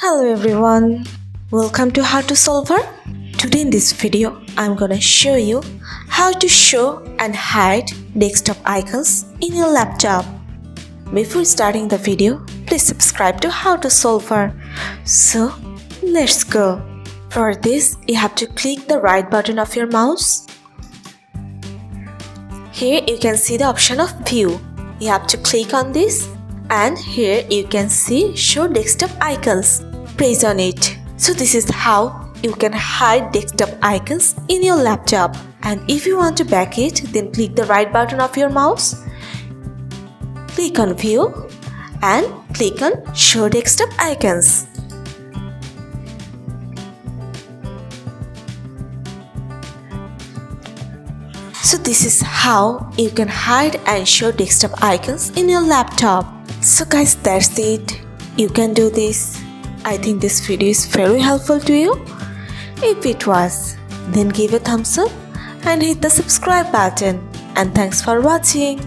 Hello everyone, welcome to How to Solver. Today in this video, I'm gonna show you how to show and hide desktop icons in your laptop. Before starting the video, please subscribe to How to Solver. So, let's go. For this, you have to click the right button of your mouse. Here you can see the option of View. You have to click on this, and here you can see Show Desktop Icons. Press on it. So this is how you can hide desktop icons in your laptop. And if you want to back it, then click the right button of your mouse. Click on View and click on Show Desktop Icons. So this is how you can hide and show desktop icons in your laptop. So guys, that's it. You can do this. I think this video is very helpful to you. If it was, then give a thumbs up and hit the subscribe button. And thanks for watching.